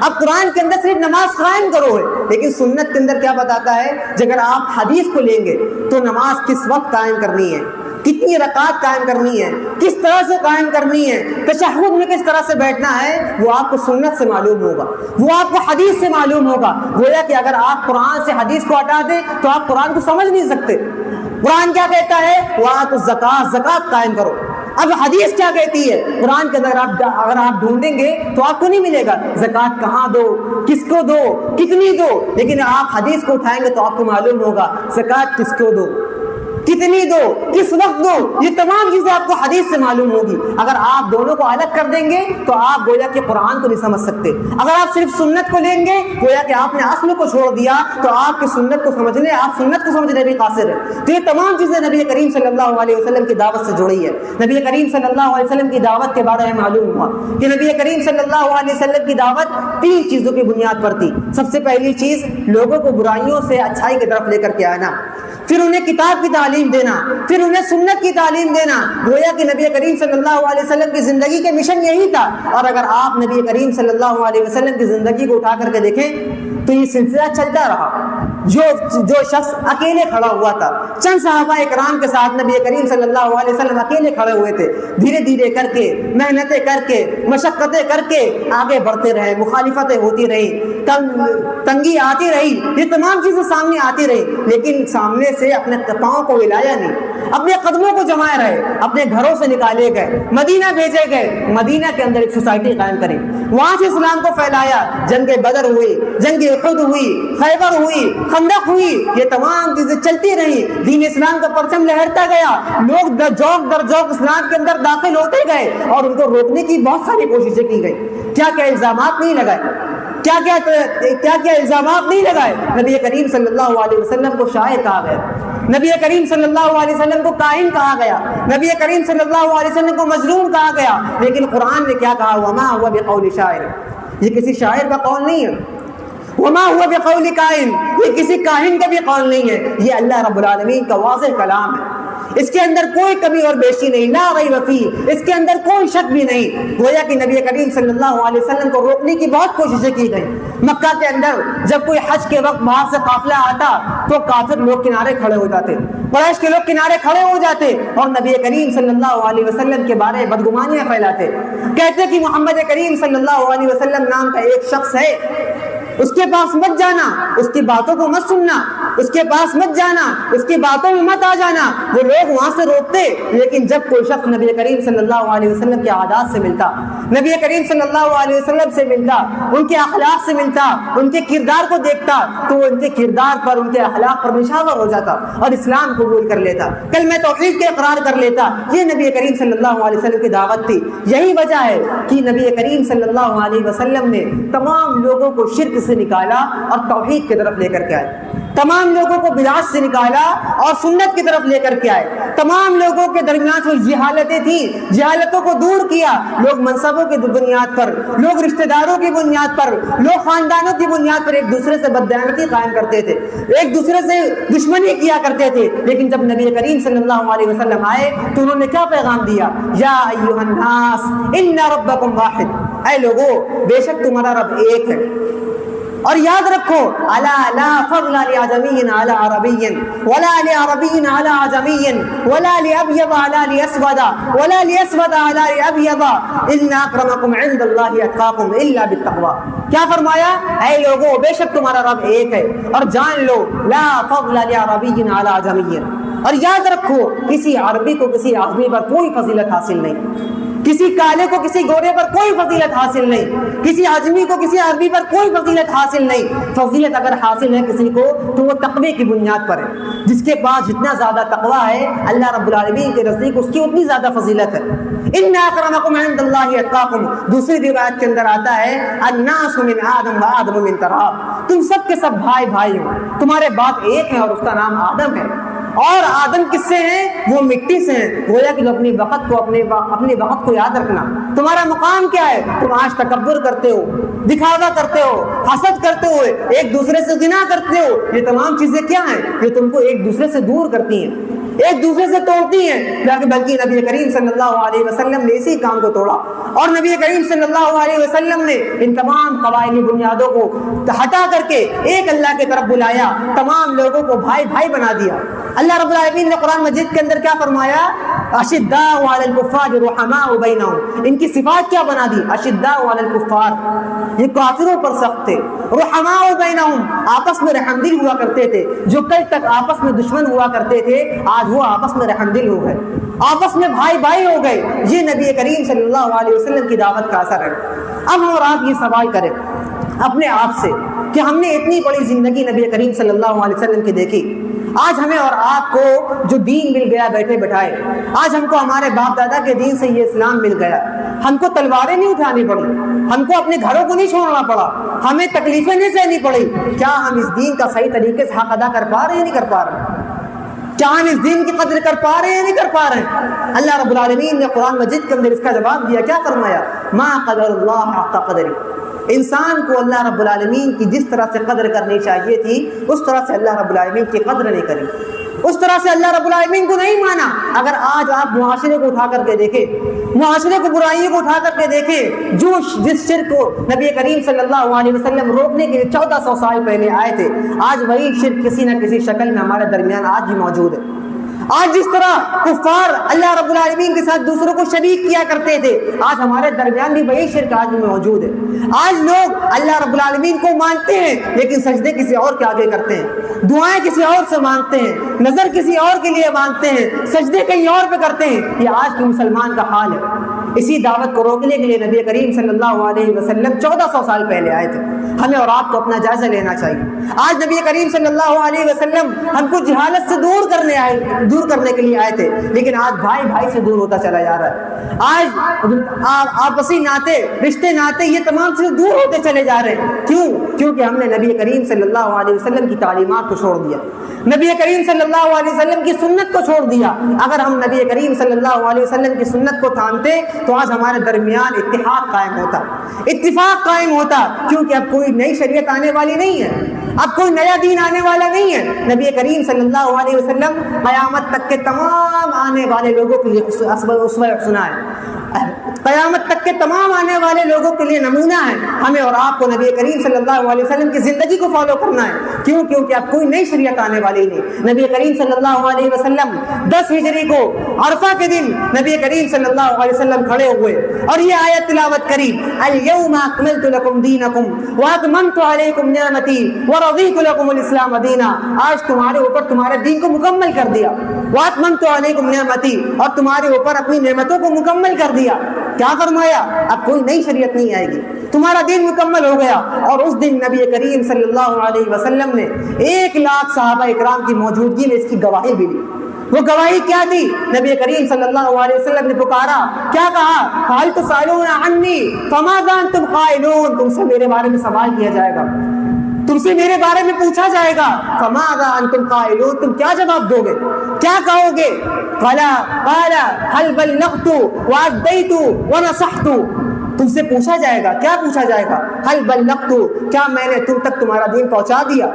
اب قرآن کے اندر صرف نماز قائم کرو ہے، لیکن سنت کے اندر کیا بتاتا ہے؟ اگر آپ حدیث کو لیں گے تو نماز کس وقت قائم کرنی ہے، کتنی رکعت قائم کرنی ہے، کس طرح سے قائم کرنی ہے، تشہد میں کس طرح سے بیٹھنا ہے، وہ آپ کو سنت سے معلوم ہوگا، وہ آپ کو حدیث سے معلوم ہوگا۔ گویا کہ اگر آپ قرآن سے حدیث کو ہٹا دیں تو آپ قرآن کو سمجھ نہیں سکتے۔ قرآن کیا کہتا ہے؟ وَآتُوا الزَّکَاۃَ، زکات قائم کرو۔ اب حدیث کیا کہتی ہے؟ قرآن کے اندر اگر آپ ڈھونڈیں گے تو آپ کو نہیں ملے گا زکات کہاں دو، کس کو دو، کتنی دو، لیکن آپ حدیث کو اٹھائیں گے تو آپ کو معلوم ہوگا زکات کس کو دو، کتنی دو، کس وقت دو، یہ تمام چیزیں آپ کو حدیث سے معلوم ہوگی۔ اگر آپ دونوں کو الگ کر دیں گے تو آپ گویا کہ قرآن کو نہیں سمجھ سکتے۔ اگر آپ صرف سنت کو لیں گے گویا کہ آپ نے اصل کو چھوڑ دیا، تو آپ کی سنت کو سمجھنے، آپ سنت کو سمجھنے بھی قاصر ہیں۔ تو یہ تمام چیزیں نبی کریم صلی اللہ علیہ وسلم کی دعوت سے جڑی ہے۔ نبی کریم صلی اللہ علیہ وسلم کی دعوت کے بارے میں معلوم ہوا کہ نبی کریم صلی اللہ علیہ وسلم کی دعوت 3 چیزوں کی بنیاد پر تھی۔ سب سے پہلی چیز لوگوں کو برائیوں سے اچھائی کی طرف لے کر کے آنا، پھر انہیں کتاب کی تعلیم دینا، پھر انہیں سنت کی تعلیم دینا۔ گویا کہ نبی کریم صلی اللہ علیہ وسلم کی زندگی کے مشن یہی تھا۔ اور اگر آپ نبی کریم صلی اللہ علیہ وسلم کی زندگی کو اٹھا کر کے دیکھیں تو یہ سلسلہ چلتا رہا۔ جو شخص اکیلے کھڑا ہوا تھا، چند صحابہ کرام کے ساتھ نبی کریم صلی اللہ علیہ وسلم اکیلے کھڑے ہوئے تھے، دھیرے دھیرے کر کے، محنتیں کر کے، مشقتیں کر کے آگے بڑھتے رہے، مخالفتیں ہوتی رہی، تنگی آتی رہی، یہ تمام چیزیں سامنے آتی رہی، لیکن سامنے سے اپنے پاؤں کو ہلایا نہیں، اپنے قدموں کو جمائے رہے، اپنے گھروں سے نکالے گئے، مدینہ بھیجے گئے، مدینہ کے اندر ایک سوسائٹی قائم کری، وہاں سے اسلام کو پھیلایا۔ جنگ بدر ہوئی، جنگ احد ہوئی، خیبر ہوئی، خندق ہوئی، یہ تمام چیزیں چلتی رہی، دین اسلام کا پرچم لہرتا گیا، لوگ جوک در جوک اسلام کے اندر داخل ہوتے گئے اور ان کو روکنے کی بہت ساری کوششیں کی گئی۔ کیا الزامات نہیں لگائے، کیا کیا الزامات نہیں لگائے. نبی کریم صلی اللہ علیہ وسلم کو شاعر کہا گیا, نبی کریم صلی اللہ علیہ وسلم کو کاہن کہا گیا, نبی کریم صلی اللہ علیہ وسلم کو مجنون کہا گیا, لیکن قرآن نے کیا کہا؟ وما هو بقول شاعر, یہ کسی شاعر کا قول نہیں ہے. وما هو بقول کاہن, یہ کسی کاہن کا بھی قول نہیں ہے, یہ اللہ رب العالمین کا واضح کلام ہے. اس کے اندر کوئی کمی اور بیشی نہیں, لا ریب فیہ, اس کے اندر کوئی شک بھی نہیں. گویا کہ نبی کریم صلی اللہ علیہ وسلم کو روکنے کی بہت کوششیں کی گئی. مکہ کے اندر جب کوئی حج کے وقت باہر سے قافلہ آتا تو کافر لوگ کنارے کھڑے ہو جاتے, قریش کے لوگ کنارے کھڑے ہو جاتے اور نبی کریم صلی اللہ علیہ وسلم کے بارے میں بدگمانیاں پھیلاتے, کہتے کہ محمد کریم صلی اللہ علیہ وسلم نام کا ایک شخص ہے, اس کے پاس مت جانا, اس کی باتوں کو مت سننا, اس کے پاس مت جانا, اس کی باتوں میں مت آ جانا. وہ لوگ وہاں سے روکتے, لیکن جب کوئی شخص نبی کریم صلی اللہ علیہ وسلم کے عادات سے ملتا, نبی کریم صلی اللہ علیہ وسلم سے ملتا, ان کے اخلاق سے ملتا, ان کے کردار کو دیکھتا, تو ان کے کردار پر, ان کے اخلاق پر نشاور ہو جاتا اور اسلام قبول کر لیتا, کلمہ توحید کے اقرار کر لیتا. یہ نبی کریم صلی اللہ علیہ وسلم کی دعوت تھی. یہی وجہ ہے کہ نبی کریم صلی اللہ علیہ وسلم نے تمام لوگوں کو شرک سے نکالا اور توحید کی طرف لے کر کے آئے, تمام لوگوں کو بدعت سے نکالا اور سنت کی طرف لے کر کے آئے. تمام لوگوں کے درمیان جو جہالتیں تھیں, جہالتوں کو دور کیا. لوگ منصبوں کی بنیاد پر, لوگ رشتہ داروں کی بنیاد پر, لوگ خاندانوں کی بنیاد پر ایک دوسرے سے بددیانتی قائم کرتے تھے, ایک دوسرے سے دشمنی کیا کرتے تھے. لیکن جب نبی کریم صلی اللہ علیہ وسلم آئے تو انہوں نے کیا پیغام دیا؟ یا ایھا الناس ان ربکم واحد, اے لوگو بے شک تمہارا رب ایک ہے. اور یاد رکھو, الا لا فضل لعجمی علی عربی ولا لعربی علی عجمی ولا لابیض علی اسود ولا لاسود علی ابیض ان اکرمکم عند اللہ اتقاکم الا بالتقوی. کیا فرمایا؟ اے لوگو بے شک تمہارا رب ایک ہے, اور جان لو لا فضل لعربی علی عجمی, اور یاد رکھو کسی عربی کو کسی عجمی پر کوئی فضیلت حاصل نہیں, کسی کالے کو کسی گورے پر کوئی فضیلت حاصل نہیں, کسی عجمی کو کسی عربی پر کوئی فضیلت حاصل نہیں. فضیلت اگر حاصل ہے کسی کو تو وہ تقوی کی بنیاد پر ہے. جس کے پاس جتنا زیادہ تقوی ہے اللہ رب العالمین کے نزدیک اس کی اتنی زیادہ فضیلت ہے. ان اکرمکم عند اللہ اتقاکم. دوسری روایت کے اندر آتا ہے الناس من آدم و آدم من تراب, تم سب کے سب بھائی بھائی ہو, تمہارے باپ ایک ہے اور اس کا نام آدم ہے. اور آدم کس سے ہیں؟ وہ مٹی سے ہیں. گویا کہ اپنے وقت کو اپنے وقت کو یاد رکھنا. تمہارا مقام کیا ہے؟ تم آج تکبر کرتے ہو, دکھاوا کرتے ہو, حسد کرتے ہو, ایک دوسرے سے غنا کرتے ہو. یہ تمام چیزیں کیا ہیں؟ یہ تم کو ایک دوسرے سے دور کرتی ہیں, ایک دوسرے سے توڑتی ہیں. بلکہ نبی کریم صلی اللہ علیہ وسلم نے اسی کام کو توڑا, اور نبی کریم صلی اللہ علیہ وسلم نے ان تمام قبائلی بنیادوں کو ہٹا کر کے ایک اللہ کی طرف بلایا, تمام لوگوں کو بھائی بھائی بنا دیا. اللہ رب العالمین نے قرآن مجید کے اندر کیا فرمایا؟ اشداء علی الکفار رحماء بینہم. ان کی صفات کیا بنا دی؟ اشداء علی الکفار, یہ کافروں پر سخت تھے. رحماء بینہم, آپس میں رحم دل ہوا کرتے تھے. جو کل تک آپس میں دشمن ہوا کرتے تھے آج وہ آپس میں رحم دل ہو گئے, آپس میں بھائی بھائی ہو گئے. یہ نبی کریم صلی اللہ علیہ وسلم کی دعوت کا اثر ہے. اب ہم اور آپ یہ سوال کریں اپنے آپ سے کہ ہم نے اتنی بڑی زندگی نبی کریم صلی اللہ علیہ وسلم کی دیکھی, آج ہمیں اور آپ کو جو دین مل گیا بیٹھے بٹھائے, آج ہم کو ہمارے باپ دادا کے دین سے یہ اسلام مل گیا, ہم کو تلواریں نہیں اٹھانی پڑی, ہم کو اپنے گھروں کو نہیں چھوڑنا پڑا, ہمیں تکلیفیں نہیں سہنی پڑی. کیا ہم اس دین کا صحیح طریقے سے حق ادا کر پا رہے ہیں نہیں کر پا رہے؟ کیا ہم اس دین کی قدر کر پا رہے ہیں نہیں کر پا رہے ہیں؟ اللہ رب العالمین نے قرآن مجید کے اندر اس کا جواب دیا. کیا فرمایا؟ ما قدر اللہ حق قدر. انسان کو اللہ رب العالمین کی جس طرح سے قدر کرنی چاہیے تھی اس طرح سے اللہ رب العالمین کی قدر نہیں کری, اس طرح سے اللہ رب العالمین کو نہیں مانا. اگر آج آپ معاشرے کو اٹھا کر کے دیکھیں, معاشرے کو برائیوں کو اٹھا کر کے دیکھیں, جس شرک کو نبی کریم صلی اللہ علیہ وسلم روکنے کے لیے 1400 سال پہلے آئے تھے, آج وہی شرک کسی نہ کسی شکل میں ہمارے درمیان آج بھی موجود ہے. آج جس طرح کفار اللہ رب العالمین کے ساتھ دوسروں کو شریک کیا کرتے تھے, آج ہمارے درمیان بھی وہی شرک آج بھی موجود ہے. آج لوگ اللہ رب العالمین کو مانتے ہیں لیکن سجدے کسی اور کے آگے کرتے ہیں, دعائیں کسی اور سے مانگتے ہیں, نظر کسی اور کے لیے مانگتے ہیں, سجدے کہیں اور پہ کرتے ہیں. یہ آج کے مسلمان کا حال ہے. اسی دعوت کو روکنے کے لیے نبی کریم صلی اللہ علیہ وسلم 1400 سال پہلے آئے تھے. ہمیں اور آپ کو اپنا جائزہ لینا چاہیے. آج نبی کریم صلی اللہ علیہ وسلم ہم کو جہالت سے دور کرنے کے لیے آئے تھے, لیکن آج بھائی بھائی سے دور ہوتا چلا جا رہا ہے. آج آپسی ناطے, رشتے ناطے, یہ تمام سے دور ہوتے چلے جا رہے ہیں. کیوں؟ کیونکہ ہم نے نبی کریم صلی اللہ علیہ وسلم کی تعلیمات کو چھوڑ دیا, نبی کریم صلی اللہ علیہ وسلم کی سنت کو چھوڑ دیا. اگر ہم نبی کریم صلی اللہ علیہ وسلم کی سنت کو تھامتے تو آج ہمارے درمیان اتحاد قائم ہوتا, اتفاق قائم ہوتا. کیونکہ اب کوئی نئی شریعت آنے والی نہیں ہے, اب کوئی نیا دین آنے والا نہیں ہے. نبی کریم صلی اللہ علیہ وسلم قیامت تک کے تمام آنے والے لوگوں کے لیے اسوہ حسنہ ہے, قیامت تک کے تمام آنے والے لوگوں کے لیے نمونہ ہے. ہمیں اور آپ کو نبی کریم صلی اللہ علیہ وسلم کی زندگی کو فالو کرنا ہے. کیوں؟ کیونکہ اب کوئی نئی شریعت آنے والی نہیں. نبی کریم صلی اللہ علیہ وسلم 10 ہجری کو عرفہ کے دن نبی کریم صلی اللہ علیہ وسلم کھڑے ہوئے اور یہ آیت تلاوت کری, الیوم اکملت لکم دینکم واتممت علیکم نعمتی ورضیت لکم الاسلام دینا. آج تمہارے اوپر تمہارے دین کو مکمل کر دیا, واتممت علیکم نعمتی, اور تمہارے اوپر اپنی نعمتوں کو مکمل کر دیا. کیا فرمایا؟ اب کوئی نئی شریعت نہیں آئے گی, تمہارا دین مکمل ہو گیا. اور اس دن نبی کریم صلی اللہ علیہ وسلم نے 1 لاکھ صحابہ اکرام کی موجودگی میں اس کی گواہی بھی دی. وہ گواہی کیا دی؟ نبی کریم صلی اللہ علیہ وسلم نے پکارا, کیا کہا؟ قال تسألون عنی فماذا انتم قائلون, تم سے میرے بارے میں سوال کیا جائے گا, تم سے میرے بارے میں پوچھا جائے گا. فماذا انتم قائلون, تم کیا جواب دو گے, کیا کہو گے؟ قال هل بلغت وادیت ونصحت, تم سے پوچھا جائے گا, کیا پوچھا جائے گا؟ هل بلغت, کیا میں نے تم تک تمہارا دین پہنچا دیا؟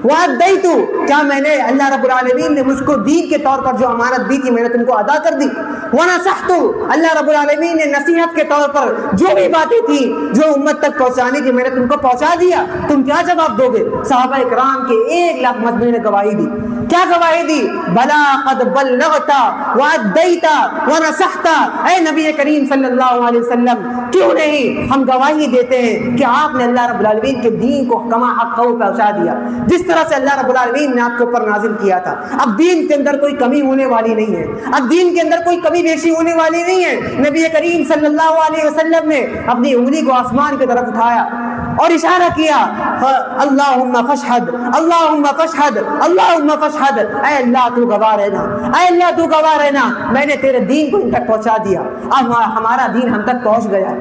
وادیت, کیا میں نے, اللہ رب العالمین نے مجھ کو دین کے طور پر جو امانت دی تھی میں نے تم کو ادا کر دی؟ ونصحت, اللہ رب العالمین نے نصیحت کے طور پر جو بھی باتیں تھی جو امت تک پہنچانی تھی میں نے تم کو پہنچا دیا. تم کیا جواب دو گے؟ صحابہ اکرام کے 1 لاکھ مجمع نے گواہی دی. کیا گواہی دی؟ بلا قد بلغت وادیت ونصحت. اے نبی کریم صلی اللہ علیہ وسلم, کیوں نہیں ہم گواہی دیتے ہیں کہ آپ نے اللہ رب العالمین کے دین کو کما حق پہنچا دیا, جس طرح سے اللہ رب العالمین نے آپ کے اوپر نازل کیا تھا. اب دین کے اندر کوئی کمی ہونے والی نہیں ہے, اب دین کے اندر کوئی کمی بیشی ہونے والی نہیں ہے. نبی کریم صلی اللہ علیہ وسلم نے اپنی انگلی کو آسمان کی طرف اٹھایا اور اشارہ کیا, اللہم فاشہد, اللہم فاشہد, اللہم فاشہد. اے اللہ تو گواہ رہنا, اے اللہ تو گواہ رہنا, میں نے تیرے دین کو ان تک پہنچا دیا. اب ہمارا دین ہم تک پہنچ گیا.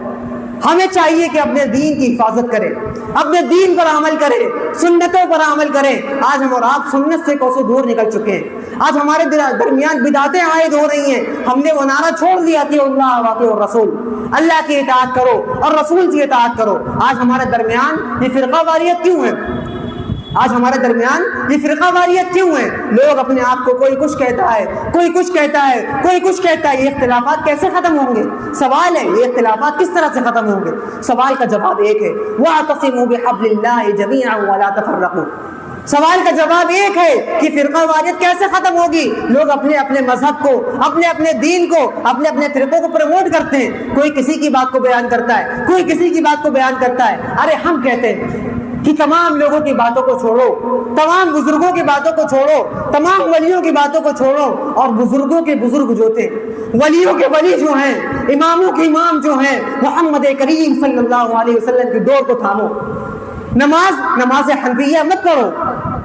ہمیں چاہیے کہ اپنے دین کی حفاظت کریں, اپنے دین پر عمل کریں, سنتوں پر عمل کریں. آج ہم اور آپ سنت سے کوسوں دور نکل چکے ہیں. آج ہمارے درمیان بدعتیں عائد ہو رہی ہیں. ہم نے وہ نعرہ چھوڑ دیا کہ اللہ واطیع الرسول, اللہ کی اطاعت کرو اور رسول کی اطاعت کرو. آج ہمارے درمیان یہ فرقہ واریت کیوں ہے؟ آج ہمارے درمیان یہ فرقہ واریت کیوں ہے؟ لوگ اپنے آپ کو, کوئی کچھ کہتا ہے, کوئی کچھ کہتا ہے, کوئی کچھ کہتا ہے. یہ اختلافات کیسے ختم ہوں گے؟ سوال ہے یہ اختلافات کس طرح سے ختم ہوں گے؟ سوال کا جواب ایک ہے, وَاعْتَصِمُوا بِحَبْلِ اللَّهِ جَمِيعًا وَلَا تَفَرَّقُوا. سوال کا جواب ایک ہے کہ فرقہ واریت کیسے ختم ہوگی؟ لوگ اپنے اپنے مذہب کو, اپنے اپنے دین کو, اپنے اپنے فرقوں کو پروموٹ کرتے ہیں. کوئی کسی کی بات کو بیان کرتا ہے, کوئی کسی کی بات کو بیان کرتا ہے. ارے ہم کہتے ہیں کہ تمام لوگوں کی باتوں کو چھوڑو, تمام بزرگوں کی باتوں کو چھوڑو, تمام ولیوں کی باتوں کو چھوڑو, اور بزرگوں کے بزرگ جو تھے, ولیوں کے ولی جو ہیں, اماموں کے امام جو ہیں, محمد کریم صلی اللہ علیہ وسلم کی ڈور کو تھامو. نماز حنفیہ مت پڑھو,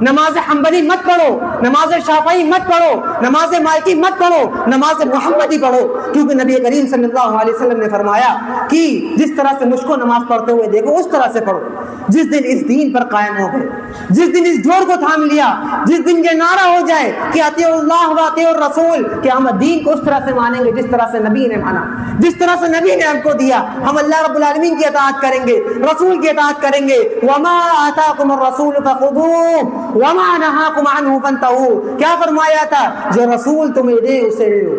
نماز حنبلی مت پڑھو, نماز شافعی مت پڑھو, نماز مالکی مت پڑھو, نماز محمدی پڑھو. کیونکہ نبی کریم صلی اللہ علیہ وسلم نے فرمایا کہ جس طرح سے مجھ کو نماز پڑھتے ہوئے دیکھو اس طرح سے پڑھو. جس دن اس دین پر قائم ہو گئے, جس دن اس جوڑ کو تھام لیا, جس دن یہ نعرہ ہو جائے کہ اطیعوا اللہ و اطیعوا الرسول, کہ ہم دین کو اس طرح سے مانیں گے جس طرح سے نبی نے مانا, جس طرح سے نبی نے ہم کو دیا, ہم اللہ رب العالمین کی اطاعت کریں گے, رسول کی اطاعت کریں گے. وما آتاکم الرسول فخذوه وما نهاکم عنه فانتهوا. کیا فرمایا تھا؟ جو رسول تمہیں دے اسے لو,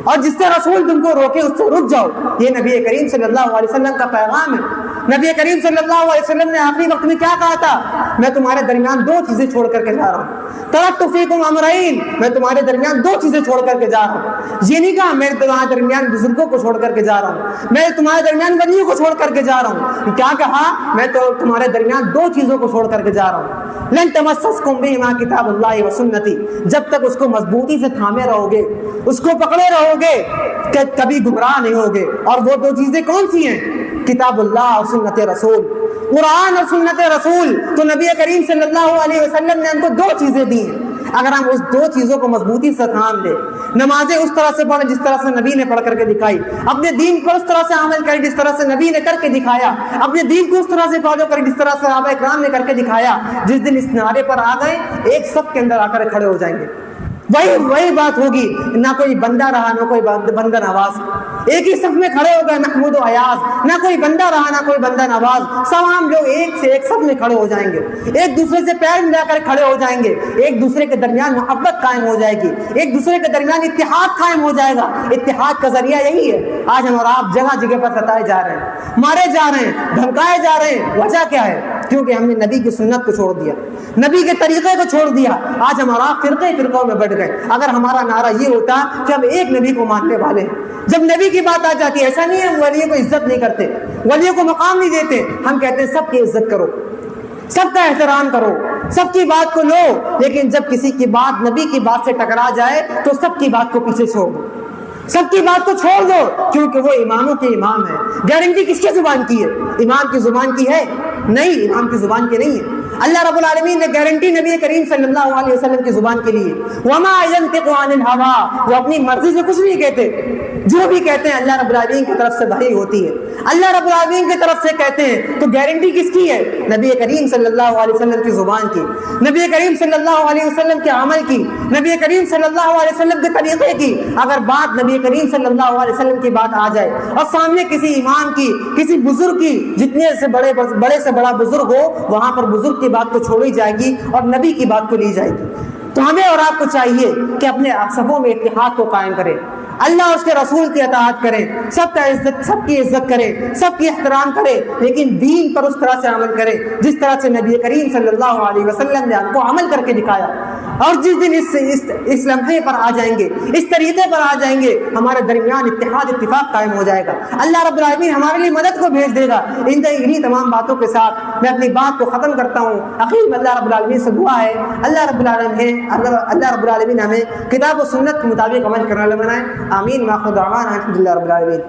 اور جس سے رسول تم کو روکے اس سے رک جاؤ. یہ نبی کریم صلی اللہ علیہ وسلم کا پیغام ہے. نبی کریم صلی اللہ علیہ وسلم نے آخری وقت میں کیا کہا تھا؟ میں تمہارے درمیان دو چیزیں چھوڑ کر کے جا رہا ہوں، ترکت فیکم امرین، میں تمہارے درمیان دو چیزیں چھوڑ کر کے جا رہا ہوں۔ یہ نہیں کہا میں تمہارے درمیان بزرگوں کو چھوڑ کر کے جا رہا ہوں، میں تمہارے درمیان ولیوں کو چھوڑ کر کے جا رہا ہوں، کیا کہا؟ میں تو تمہارے درمیان دو چیزوں کو چھوڑ کر کے جا رہا ہوں، لن تمسسکم بہما کتاب اللہ و سنتی، جب تک اس کو مضبوطی سے تھامے رہو گے، اس کو پکڑے رہو گے کہ کبھی گمراہ نہیں ہوگے۔ اور وہ دو چیزیں کون سی ہیں؟ کتاب اللہ اور سنت رسول، قرآن اور سنت رسول۔ تو نبی کریم صلی اللہ علیہ وسلم نے ہم کو دو چیزیں دی ہیں، اگر ہم اس دو چیزوں کو مضبوطی سے تھام لیں، نمازیں اس طرح سے پڑھیں جس طرح سے نبی نے پڑھ کر کے دکھائی، اپنے دین پر اس طرح سے عمل کریں جس طرح سے نبی نے کر کے دکھایا، اپنے دین کو اس طرح سے فالو کریں جس طرح سے صحابہ کرام نے کر کے دکھایا، جس دن اس نعرے پر آ گئے ایک صف کے اندر آ کر کھڑے ہو جائیں گے، وہی بات ہوگی، نہ کوئی بندہ رہا نہ کوئی بندہ نواز، ایک ہی صف میں کھڑے ہو گئے محمود و ایاز، نہ کوئی بندہ رہا نہ کوئی بندہ نواز، تمام لوگ ایک سے ایک صف میں کھڑے ہو جائیں گے، ایک دوسرے سے پیر ملا کر کھڑے ہو جائیں گے، ایک دوسرے کے درمیان محبت قائم ہو جائے گی، ایک دوسرے کے درمیان اتحاد قائم ہو جائے گا۔ اتحاد کا ذریعہ یہی ہے۔ آج ہم اور آپ جگہ جگہ پر ستائے جا رہے ہیں، مارے جا رہے ہیں، دھمکائے جا رہے ہیں، وجہ کیا ہے؟ کیونکہ ہم نے نبی کی سنت کو چھوڑ دیا، نبی کے طریقے کو چھوڑ دیا۔ آج ہم اور آپ فرقوں میں بٹ گئے۔ اگر ہمارا نعرہ یہ ہوتا کہ ہم ایک نبی کو ماننے والے ہیں، جب نبی کی بات آ جاتی ہے، ایسا نہیں ہے ہم ولیوں کو عزت نہیں کرتے، ولیوں کو مقام نہیں دیتے، ہم کہتے ہیں سب کی عزت کرو، سب کا احترام کرو، سب کی بات کو لو، لیکن جب کسی کی بات نبی کی بات سے ٹکرا جائے تو سب کی بات کو پیچھے چھوڑ دو، سب کی بات کو چھوڑ دو، کیونکہ وہ اماموں کے امام ہے۔ گارنٹی کس کی زبان کی ہے؟ امام کی زبان کی ہے؟ نہیں، امام کی زبان کی نہیں ہے۔ اللہ رب العالمین نے گارنٹی نبی کریم صلی اللہ علیہ وسلم کی زبان کے لیے، وما ينطق عن الهوى، وہ اپنی مرضی سے کچھ نہیں کہتے، جو بھی کہتے ہیں اللہ رب العالمین کی طرف سے وحی ہوتی ہے، اللہ رب العالمین کی طرف سے کہتے ہیں۔ تو گارنٹی کس کی ہے؟ نبی کریم صلی اللہ علیہ وسلم کی زبان کی، نبی کریم صلی اللہ علیہ وسلم کے عمل کی، نبی کریم صلی اللہ علیہ وسلم کے طریقے کی۔ اگر بات نبی کریم صلی اللہ علیہ وسلم کی بات آ جائے اور سامنے کسی امام کی، کسی بزرگ کی، جتنے سے بڑے سے بڑا بزرگ ہو، وہاں پر بزرگ کی بات تو چھوڑی جائے گی اور نبی کی بات کو لی جائے گی۔ تو ہمیں اور آپ کو چاہیے کہ اپنے صفوں میں اتحاد کو قائم کریں، اللہ اور اس کے رسول کی اطاعت کریں، سب کی عزت کریں، سب کی احترام کریں، لیکن دین پر اس طرح سے عمل کریں جس طرح سے نبی کریم صلی اللہ علیہ وسلم نے ہم کو عمل کر کے دکھایا۔ اور جس دن اس لمحے پر آ جائیں گے، اس طریقے پر آ جائیں گے، ہمارے درمیان اتحاد اتفاق قائم ہو جائے گا، اللہ رب العالمین ہمارے لیے مدد کو بھیج دے گا۔ انہی تمام باتوں کے ساتھ میں اپنی بات کو ختم کرتا ہوں۔ اخیر میں اللہ رب العالمین سے دعا ہے، اللہ رب العالمین ہمیں کتاب و سنت کے مطابق عمل کرنے والے بنائے۔ آمین۔ ما خدا الحمد للہ رب العالمین۔